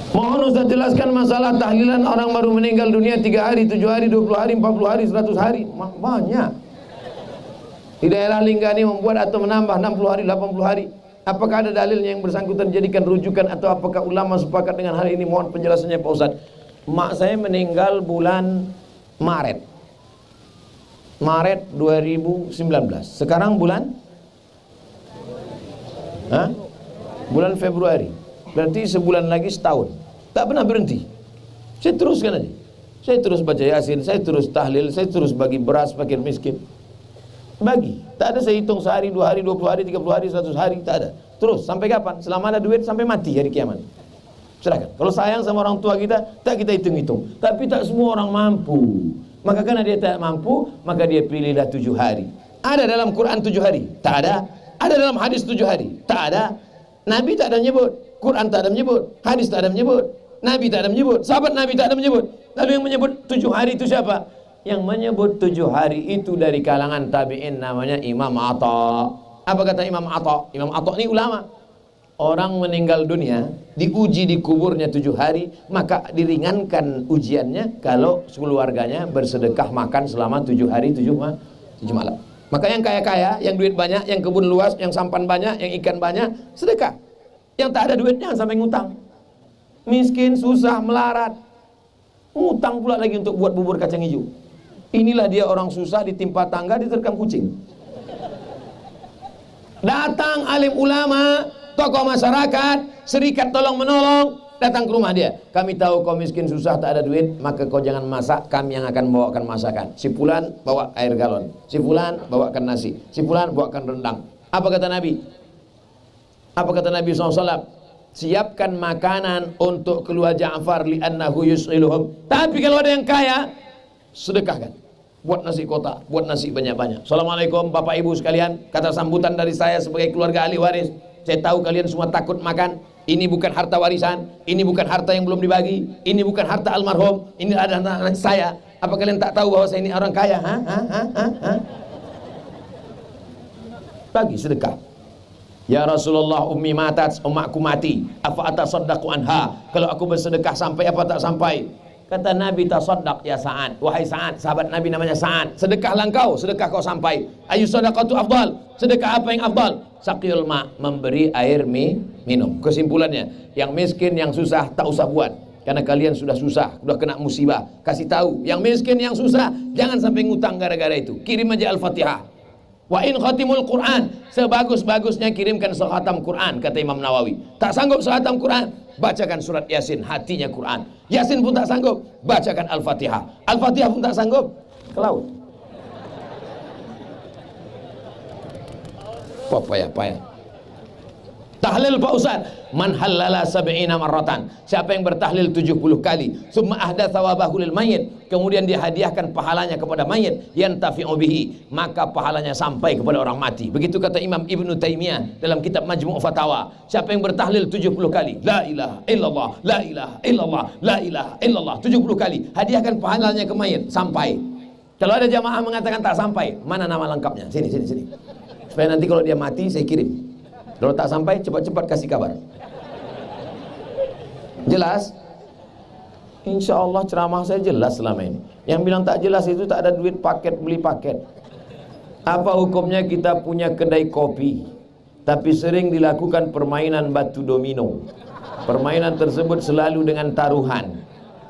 Mohon Ustaz jelaskan masalah tahlilan orang baru meninggal dunia 3 hari, 7 hari, 20 hari, 40 hari, 100 hari. Banyak. Di daerah Linggani membuat atau menambah 60 hari, 80 hari. Apakah ada dalilnya yang bersangkutan jadikan rujukan atau apakah ulama sepakat dengan hal ini? Mohon penjelasannya Pak Ustaz. Mak saya meninggal bulan Maret 2019. Sekarang bulan bulan Februari. Berarti sebulan lagi setahun. Tak pernah berhenti. Saya teruskan aja. Saya terus baca Yasin, saya terus tahlil, saya terus bagi beras fakir miskin. Bagi. Tak ada saya hitung sehari, 2 hari, 20 hari, 30 hari, 100 hari, tak ada. Terus sampai kapan? Selama ada duit sampai mati hari kiamat. Silakan. Kalau sayang sama orang tua kita, tak kita hitung-hitung. Tapi tak semua orang mampu. Maka karena dia tak mampu, maka dia pilihlah 7 hari. Ada dalam Quran 7 hari? Tak ada. Ada dalam hadis 7 hari? Tak ada. Nabi tak ada menyebut, Quran tak ada menyebut, hadis tak ada menyebut, Nabi tak ada menyebut, sahabat Nabi tak ada menyebut. Lalu yang menyebut 7 hari itu siapa? Yang menyebut 7 hari itu dari kalangan tabi'in, namanya Imam Atha. Apa kata Imam Atha? Imam Atha ini ulama. Orang meninggal dunia diuji di kuburnya 7 hari, maka diringankan ujiannya kalau keluarganya bersedekah makan selama 7 hari 7 malam. Maka yang kaya-kaya, yang duit banyak, yang kebun luas, yang sampan banyak, yang ikan banyak, sedekah. Yang tak ada duit jangan sampai ngutang. Miskin, susah, melarat, ngutang pula lagi untuk buat bubur kacang hijau. Inilah dia orang susah ditimpa tangga, diterkam kucing. Datang alim ulama, tokoh masyarakat, serikat tolong menolong, datang ke rumah dia. Kami tahu kau miskin susah tak ada duit, maka kau jangan masak, kami yang akan bawakan masakan. Si fulan bawa air galon, si fulan bawakan nasi, si fulan bawakan rendang. Apa kata Nabi? Apa kata Nabi SAW? Siapkan makanan untuk keluarga Ja'far li'annahu yus'iluhum. Tapi kalau ada yang kaya, sedekahkan. Buat nasi kotak, buat nasi banyak-banyak. Assalamualaikum Bapak Ibu sekalian, kata sambutan dari saya sebagai keluarga ahli waris. Saya tahu kalian semua takut makan. Ini bukan harta warisan, ini bukan harta yang belum dibagi, ini bukan harta almarhum, ini ada anak saya. Apa kalian tak tahu bahwa saya ini orang kaya? Bagi sedekah. Ya Rasulullah, ummi matat, umakku mati. Apa atasaddaqu anha? Kalau aku bersedekah sampai apa tak sampai? Kata Nabi, tasaddaq ya Sa'ad. Wahai Sa'ad, sahabat Nabi namanya Sa'ad, sedekahlah engkau, sedekah kau sampai. Ayu sadaqatu afdal? Sedekah apa yang afdal? Saqiyul ma, memberi air minum. Kesimpulannya, yang miskin, yang susah tak usah buat. Karena kalian sudah susah, sudah kena musibah. Kasih tahu, yang miskin, yang susah, jangan sampai ngutang gara-gara itu. Kirim aja Al-Fatihah. Wa in khatimul Quran, sebagus-bagusnya kirimkan sehatam Quran, kata Imam Nawawi. Tak sanggup sehatam Quran, bacakan surat Yasin, hatinya Quran. Yasin pun tak sanggup, bacakan Al-Fatihah. Al-Fatihah pun tak sanggup, ke laut. Wah, payah. Tahlil Pak Ustaz, man halala sab'ina marratan. Siapa yang bertahlil 70 kali, summa ahdatsa thawabahu lil mayyit, kemudian dia hadiahkan pahalanya kepada mayit, yantafi'u bihi, maka pahalanya sampai kepada orang mati. Begitu kata Imam Ibnu Taimiyah dalam kitab Majmu' Fatawa. Siapa yang bertahlil 70 kali, la ilaha illallah, la ilaha illallah, la ilaha illallah 70 kali, hadiahkan pahalanya ke mayit sampai. Kalau ada jamaah mengatakan tak sampai, mana nama lengkapnya? Sini. Supaya nanti kalau dia mati saya kirim. Kalau tak sampai, cepat-cepat kasih kabar. Jelas? Insya Allah ceramah saya jelas selama ini. Yang bilang tak jelas itu tak ada duit paket, beli paket. Apa hukumnya kita punya kedai kopi, tapi sering dilakukan permainan batu domino. Permainan tersebut selalu dengan taruhan.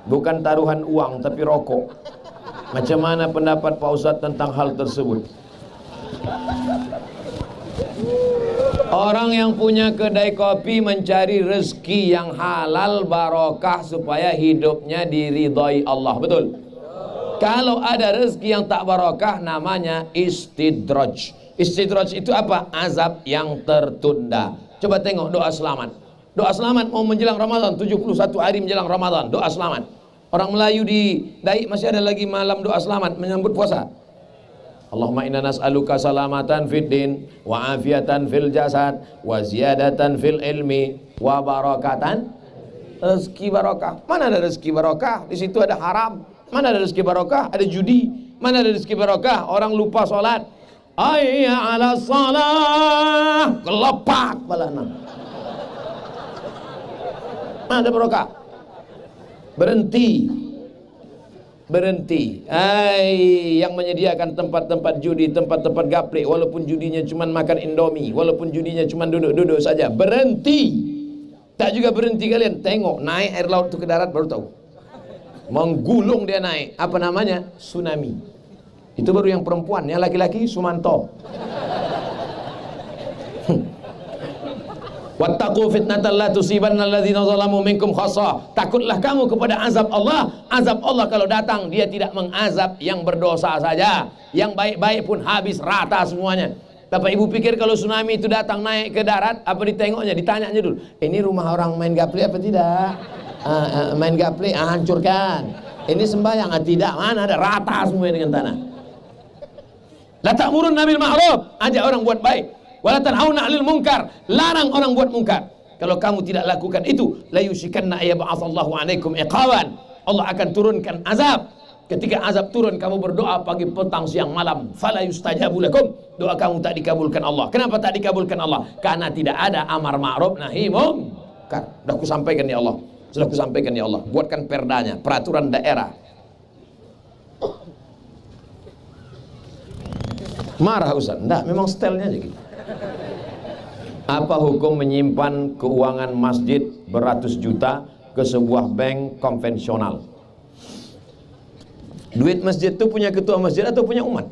Bukan taruhan uang, tapi rokok. Macam mana pendapat Pak Ustadz tentang hal tersebut? Orang yang punya kedai kopi mencari rezeki yang halal barokah supaya hidupnya diridhai Allah, betul? Kalau ada rezeki yang tak barokah namanya istidraj. Istidraj itu apa? Azab yang tertunda. Coba tengok doa selamat. Doa selamat mau menjelang Ramadan, 71 hari menjelang Ramadan, doa selamat. Orang Melayu di Daik masih ada lagi malam doa selamat menyambut puasa. Allahumma inna nas'aluka salamatan fid din wa afiatan fil jasad wa ziyadatan fil ilmi wa barakatan, rezeki barokah. Mana ada rezeki barokah? Di situ ada haram. Mana ada rezeki barokah? Ada judi. Mana ada rezeki barokah? Orang lupa salat. Hayya 'ala shalah, kelepak balana. Mana ada barokah? Berhenti. Berhenti. Yang menyediakan tempat-tempat judi, tempat-tempat gaplek, walaupun judinya cuma makan Indomie, walaupun judinya cuma duduk-duduk saja, berhenti. Tak juga berhenti kalian. Tengok naik air laut itu ke darat baru tahu. Menggulung dia naik. Apa namanya? Tsunami. Itu baru yang perempuan, yang laki-laki Sumanto. Wattaqu fitnatan la tusibanna alladzina zalamu minkum khassah. Takutlah kamu kepada azab Allah. Azab Allah kalau datang, dia tidak mengazab yang berdosa saja. Yang baik-baik pun habis rata semuanya. Bapak Ibu pikir kalau tsunami itu datang naik ke darat, apa ditengoknya? Ditanyanya dulu, ini rumah orang main gaple apa tidak? Main gaple, hancurkan. Ini sembahyang, tidak, mana ada, rata semua dengan tanah. La ta'murunna bil ma'ruf, ajak orang buat baik. Wala tanhauna 'anil munkar, larang orang buat mungkar. Kalau kamu tidak lakukan itu, la yushikanna ayyab'atsallahu 'alaikum iqaban. Allah akan turunkan azab. Ketika azab turun, kamu berdoa pagi, petang, siang, malam, fala yustajabu lakum. Doa kamu tak dikabulkan Allah. Kenapa tak dikabulkan Allah? Karena tidak ada amar ma'ruf nahi munkar. Sudah aku sampaikan ya Allah. Sudah aku sampaikan ya Allah. Buatkan perdanya, peraturan daerah. Marah Ustaz? Enggak, memang stylenya aja gitu. Apa hukum menyimpan keuangan masjid beratus juta ke sebuah bank konvensional? Duit masjid itu punya ketua masjid atau punya umat?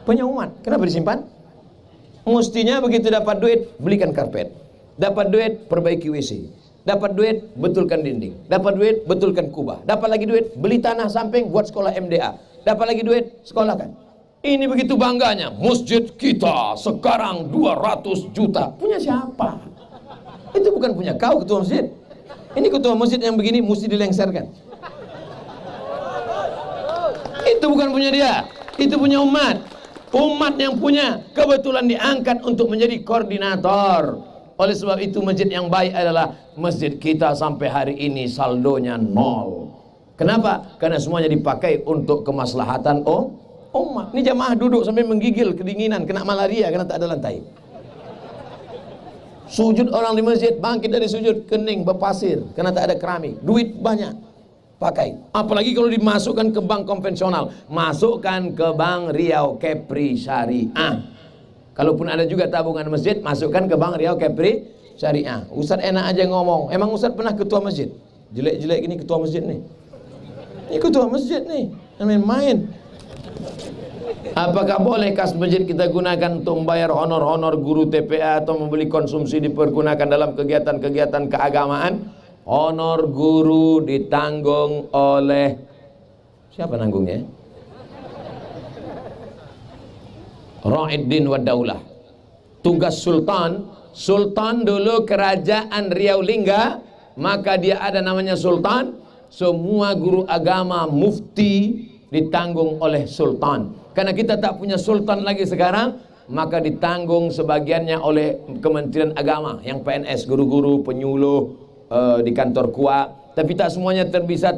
Punya umat. Kenapa disimpan? Mestinya begitu dapat duit, belikan karpet. Dapat duit, perbaiki WC. Dapat duit, betulkan dinding. Dapat duit, betulkan kubah. Dapat lagi duit, beli tanah samping buat sekolah MDA. Dapat lagi duit, sekolahkan. Ini begitu bangganya, masjid kita sekarang 200 juta. Punya siapa? Itu bukan punya kau ketua masjid. Ini ketua masjid yang begini mesti dilengserkan. Itu bukan punya dia, itu punya umat. Umat yang punya, kebetulan diangkat untuk menjadi koordinator. Oleh sebab itu masjid yang baik adalah masjid kita sampai hari ini saldonya 0. Kenapa? Karena semuanya dipakai untuk kemaslahatan umat. Ini jamaah duduk sampai menggigil kedinginan, kena malaria karena tak ada lantai. Sujud orang di masjid, bangkit dari sujud kening berpasir karena tak ada keramik. Duit banyak, pakai. Apalagi kalau dimasukkan ke bank konvensional, masukkan ke Bank Riau Kepri Syariah. Kalaupun ada juga tabungan masjid, masukkan ke Bank Riau Kepri Syariah. Ustaz enak aja ngomong. Emang Ustaz pernah ketua masjid? Jelek-jelek gini ketua masjid nih. Ini ketua masjid nih, main-main. Apakah boleh kas masjid kita gunakan untuk membayar honor-honor guru TPA atau membeli konsumsi dipergunakan dalam kegiatan-kegiatan keagamaan? Honor guru ditanggung oleh siapa nanggungnya? Ra'iddin wa daulah. Tugas sultan. Sultan dulu kerajaan Riau Lingga, maka dia ada namanya sultan. Semua guru agama mufti ditanggung oleh sultan. Karena kita tak punya sultan lagi sekarang, maka ditanggung sebagiannya oleh Kementerian Agama, yang PNS, guru-guru, penyuluh di kantor KUA. Tapi tak semuanya bisa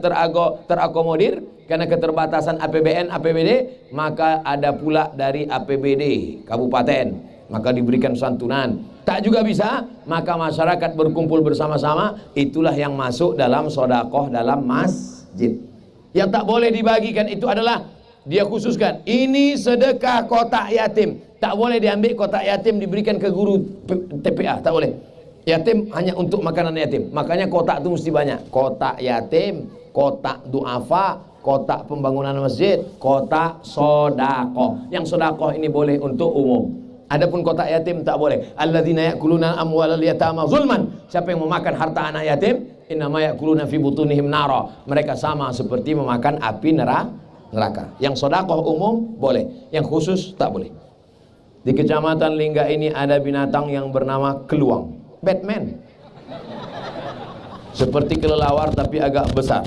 terakomodir karena keterbatasan APBN, APBD. Maka ada pula dari APBD kabupaten, maka diberikan santunan. Tak juga bisa, maka masyarakat berkumpul bersama-sama. Itulah yang masuk dalam sodakoh dalam masjid. Yang tak boleh dibagikan itu adalah dia khususkan, ini sedekah kotak yatim. Tak boleh diambil kotak yatim diberikan ke guru TPA, tak boleh. Yatim hanya untuk makanan yatim. Makanya kotak itu mesti banyak. Kotak yatim, kotak duafa, kotak pembangunan masjid, kotak sodakoh. Yang sodakoh ini boleh untuk umum. Adapun kotak yatim tak boleh. Alladzina ya'kuluna amwalal yatama zulman. Siapa yang memakan harta anak yatim, innama ya'kuluna fi butunihim nara. Mereka sama seperti memakan api neraka. Yang sodakoh umum boleh, yang khusus tak boleh. Di Kecamatan Lingga ini ada binatang yang bernama keluang. Batman. Seperti kelelawar tapi agak besar.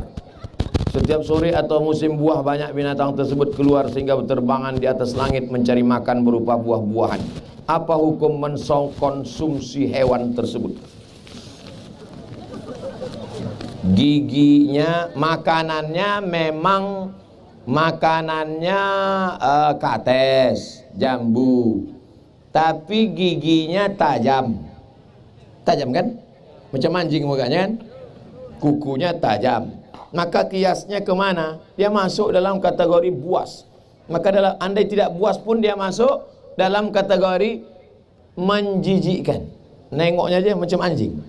Setiap sore atau musim buah banyak binatang tersebut keluar sehingga berterbangan di atas langit mencari makan berupa buah-buahan. Apa hukum mengkonsumsi hewan tersebut? Giginya, makanannya memang kates, jambu, tapi giginya tajam. Tajam kan? Macam anjing mukanya kan? Kukunya tajam. maka kiasnya kemana? Dia masuk dalam kategori buas. Maka dalam andai tidak buas pun dia masuk dalam kategori menjijikkan. Nengoknya aja macam anjing.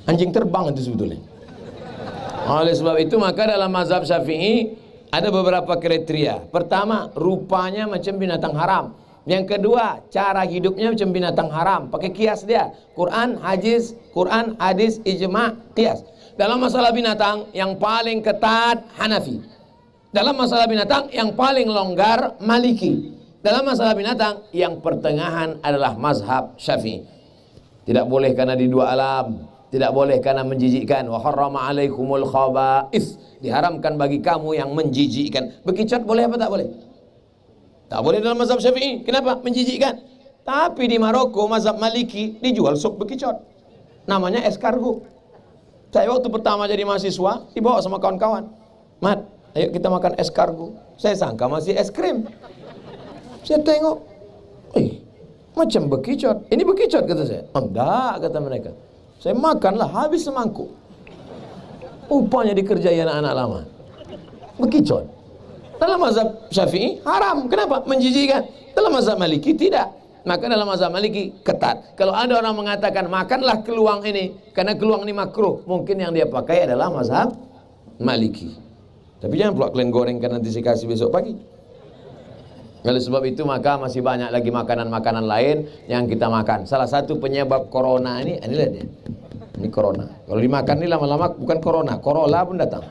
Anjing terbang itu sebetulnya. Oleh sebab itu maka dalam mazhab Syafi'i ada beberapa kriteria. Pertama, rupanya macam binatang haram. Yang kedua, cara hidupnya macam binatang haram. Pakai kias dia. Quran, hadis, ijma', kias. Dalam masalah binatang yang paling ketat Hanafi. Dalam masalah binatang yang paling longgar Maliki. Dalam masalah binatang yang pertengahan adalah mazhab Syafi'i. Tidak boleh karena di dua alam, tidak boleh karena menjijikkan. Wa harrama alaikumul khaba'ith. Diharamkan bagi kamu yang menjijikkan. Bekicot boleh apa tak boleh? Tak boleh dalam mazhab Syafi'i. Kenapa? Menjijikkan. Tapi di Maroko mazhab Maliki dijual sup bekicot. Namanya escargot. Saya waktu pertama jadi mahasiswa dibawa sama kawan-kawan. Mat, ayo kita makan escargot. Saya sangka masih es krim. Saya tengok, macam bekicot. Ini bekicot kata saya. Enggak, kata mereka. Saya makanlah habis semangkuk. Upanya dikerjai anak-anak lama. Bekicot. Dalam mazhab Syafi'i haram. Kenapa? Menjijikkan. Dalam mazhab Maliki tidak. Maka dalam mazhab Maliki ketat. Kalau ada orang mengatakan makanlah keluang ini karena keluang ini makruh, mungkin yang dia pakai adalah mazhab Maliki. Tapi jangan pula kalian gorengkan, nanti saya kasih besok pagi. Oleh sebab itu maka masih banyak lagi makanan-makanan lain yang kita makan. Salah satu penyebab corona ini, inilah dia. Ini corona. Kalau dimakan ini lama-lama bukan corona, Corolla pun datang.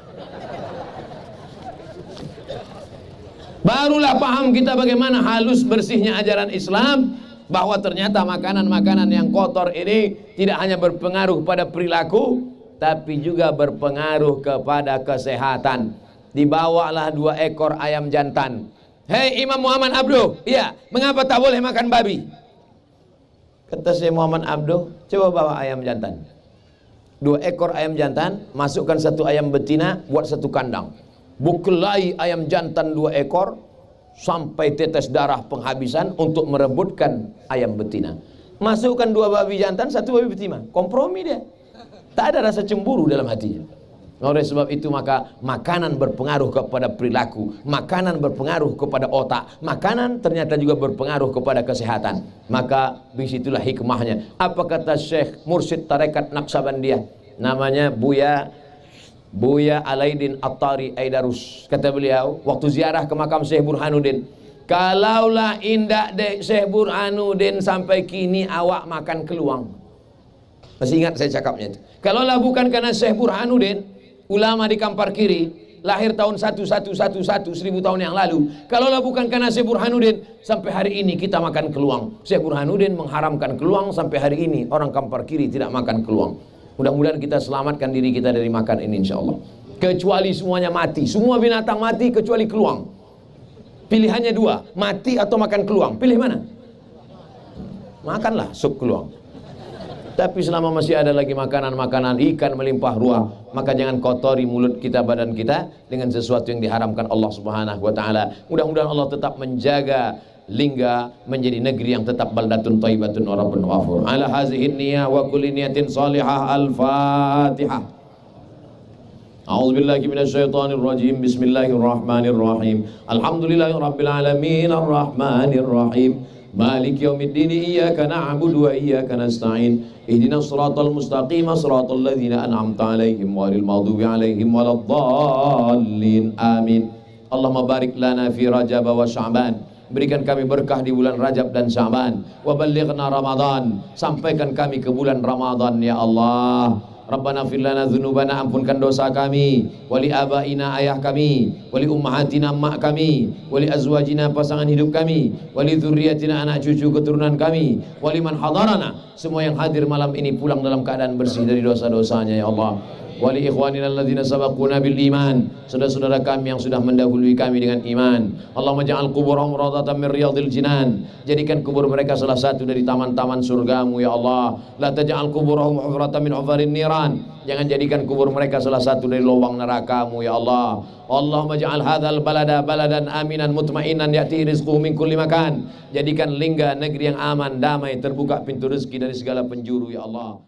Barulah paham kita bagaimana halus bersihnya ajaran Islam, bahwa ternyata makanan-makanan yang kotor ini tidak hanya berpengaruh pada perilaku, tapi juga berpengaruh kepada kesehatan. Dibawalah 2 ekor ayam jantan. Hei Imam Muhammad Abduh, iya, mengapa tak boleh makan babi? Kata saya Muhammad Abduh, coba bawa ayam jantan. 2 ekor ayam jantan, masukkan 1 ayam betina, buat 1 kandang. Bukelai ayam jantan 2 ekor sampai tetes darah penghabisan untuk merebutkan ayam betina. Masukkan 2 babi jantan, 1 babi betina. Kompromi dia. Tak ada rasa cemburu dalam hatinya. Oleh sebab itu maka makanan berpengaruh kepada perilaku, makanan berpengaruh kepada otak, makanan ternyata juga berpengaruh kepada kesehatan. Maka disitulah hikmahnya. Apa kata Syekh Mursyid Tarekat Naqsabandiyah, namanya Buya Alaidin At-Tari Aidarus. Kata beliau waktu ziarah ke makam Syekh Burhanuddin, kalaulah indak dek Syekh Burhanuddin sampai kini awak makan keluang. Masih ingat saya cakapnya itu. Kalaulah bukan karena Syekh Burhanuddin, ulama di Kampar Kiri, lahir tahun 1111 1000 tahun yang lalu. Kalaulah bukan karena Syekh Burhanuddin, sampai hari ini kita makan keluang. Syekh Burhanuddin mengharamkan keluang, sampai hari ini orang Kampar Kiri tidak makan keluang. Mudah-mudahan kita selamatkan diri kita dari makan ini insyaallah. Kecuali semuanya mati, semua binatang mati kecuali keluang. Pilihannya 2, mati atau makan keluang. Pilih mana? Makanlah sup keluang. Tapi selama masih ada lagi makanan-makanan ikan melimpah ruah, maka jangan kotori mulut kita, badan kita dengan sesuatu yang diharamkan Allah Subhanahu wa taala. Mudah-mudahan Allah tetap menjaga Lingga menjadi negeri yang tetap baldatun thayyibatun wa rabbun ghafur. Ala hazihi niyyah wa kulli niyatin salihah. Al-Fatihah. A'udzu billahi minasyaitonir rajim. Bismillahirrahmanirrahim. Alhamdulillahirabbil alamin arrahmanir rahim. Maliki yaumiddin. Iyyaka na'budu wa iyyaka nasta'in. Ihdinas siratal mustaqim, siratal ladzina an'amta 'alaihim ghairil maghdubi 'alaihim waladdallin. Amin. Allahumma barik lana fi Rajab wa Sya'ban. Berikan kami berkah di bulan Rajab dan Sya'ban. Wa ballighna Ramadan. Sampaikan kami ke bulan Ramadan ya Allah. Rabbana fir lana dzunubana, ampunkan dosa kami, wali abaina ayah kami, wali ummahatina mak kami, wali azwajina pasangan hidup kami, wali dzurriyyatina anak cucu keturunan kami, wali man hadarana, semua yang hadir malam ini pulang dalam keadaan bersih dari dosa-dosanya ya Allah. Wali ikhwanina alladzina sabaquna bil iman, saudara-saudara kami yang sudah mendahului kami dengan iman. Allahumma ja'al quburahum rawdatan min riyadil jinan, jadikan kubur mereka salah satu dari taman-taman surgamu ya Allah. La taj'al quburahum hufratan min hufarin niran, jangan jadikan kubur mereka salah satu dari lubang nerakamu ya Allah. Allahumma ja'al hadzal balada baladan aminan mutmainan ya'ti rizquhu min kulli makan, jadikan Lingga negeri yang aman, damai, terbuka pintu rezeki dari segala penjuru ya Allah.